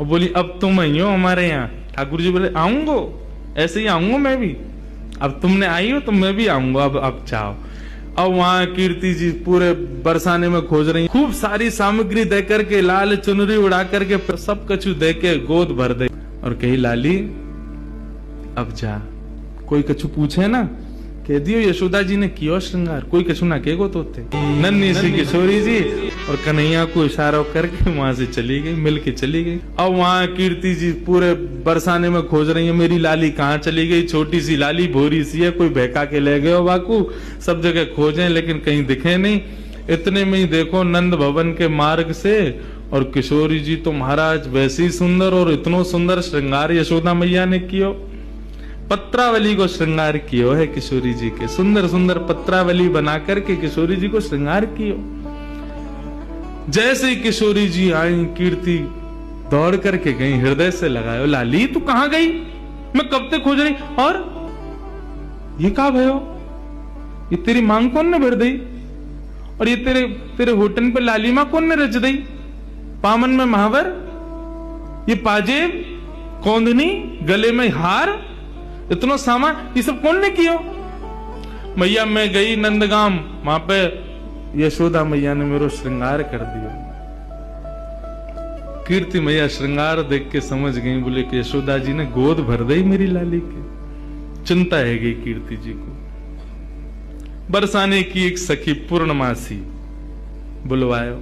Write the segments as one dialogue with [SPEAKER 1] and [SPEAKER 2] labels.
[SPEAKER 1] और बोली अब तुम आई हो हमारे यहाँ। ठाकुर जी बोले आऊंगो, ऐसे ही आऊंगा मैं भी, अब तुमने आई हो तो मैं भी आऊंगा, अब चाहो। अब वहां कीर्ति जी पूरे बरसाने में खोज रही, खूब सारी सामग्री दे करके, लाल चुनरी उड़ा करके, सब कछु दे के गोद भर दे और कही लाली अब जा। कोई कछु पूछे ना कह दियो यशोदा जी ने कियो श्रृंगार, कोई कछु ना कहेगो तो थे। नन्ही सी किशोरी जी और कन्हैया को इशारा करके वहां से चली गई, मिल के चली गई। अब वहां कीर्ति जी पूरे बरसाने में खोज रही है, मेरी लाली कहाँ चली गई, छोटी सी लाली भोरी सी है, कोई बहका के ले गए हो बाकू, सब जगह खोजे लेकिन कहीं दिखे नहीं। इतने में ही देखो नंद भवन के मार्ग से और किशोरी जी तो महाराज वैसी सुंदर, और इतनो सुंदर श्रृंगार यशोदा मैया ने कियो, पत्रावली को श्रृंगार कियो है किशोरी जी के, सुंदर सुंदर पत्रावली बना करके किशोरी जी को श्रृंगार कियो। जैसे ही किशोरी जी आई कीर्ति दौड़ करके गई, हृदय से लगायो लाली तू कहां गई, मैं कब तक खोज रही, और ये कहा भयो, ये तेरी मांग कौन ने भर दी, और ये तेरे होटन पे लाली मां कौन ने रच दी, पामन में महावर, ये पाजेब, कौंधनी, गले में हार, इतना सामान ये सब कौन ने किया। मैया मैं गई नंदगाम, वहां पे यशोदा मैया ने मेरा श्रृंगार कर दिया। कीर्ति मैया श्रृंगार देख के समझ गई, बोले कि यशोदा जी ने गोद भर दी मेरी लाली की। चिंता है गई कीर्ति जी को। बरसाने की एक सखी पूर्णमासी बुलवायो,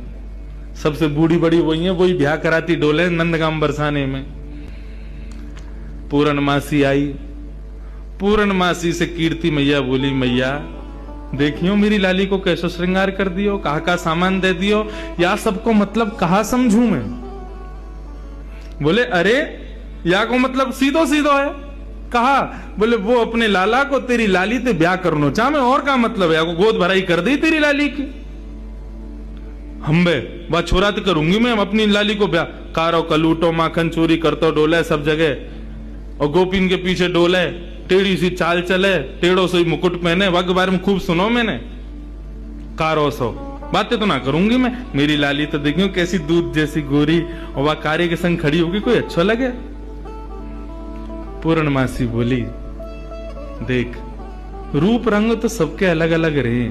[SPEAKER 1] सबसे बूढ़ी बड़ी वही है, वही ब्याह कराती डोले नंदगाम बरसाने में। पूर्णमासी आई, पूर्णमासी से कीर्ति मैया बोली मैया देखियो मेरी लाली को कैसे श्रृंगार कर दियो, कहा का सामान दे दियो, या सबको मतलब कहा समझू मैं। बोले अरे या को मतलब सीधो सीधो है, कहा बोले वो अपने लाला को तेरी लाली ते ब्याह करनो चाह में, और का मतलब है, या को गोद भराई कर दी तेरी लाली की। हम्बे वह छोरा तो करूंगी मैं अपनी लाली को ब्याह, कारो कलूटो माखन चोरी करतो डोले सब जगह, और गोपीन के पीछे डोले, टेढ़ी सी चाल चले, टेढ़ो से मुकुट पहने, वग बारे में खूब सुनो मैंने, कारो सो बातें तो ना करूंगी मैं। मेरी लाली तो देखियो कैसी दूध जैसी गोरी, और वह कार्य के संग खड़ी होगी, कोई अच्छा लगे। पूर्णमासी बोली देख रूप रंग तो सबके अलग अलग रहे,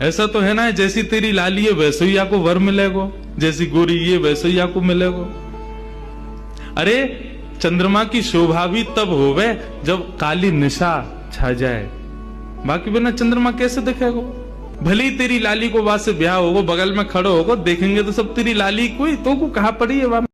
[SPEAKER 1] ऐसा तो है ना जैसी तेरी लाली है वैसे ही आपको वर मिलेगो, जैसी गोरी ये वैसे ही आपको मिलेगो। अरे चंद्रमा की शोभा भी तब होवे जब काली निशा छा जाए, बाकी बिना चंद्रमा कैसे दिखेगो। भली तेरी लाली को वहां से ब्याह होगो, बगल में खड़ो होगो, देखेंगे तो सब तेरी लाली कोई तो को कहा पड़ी है।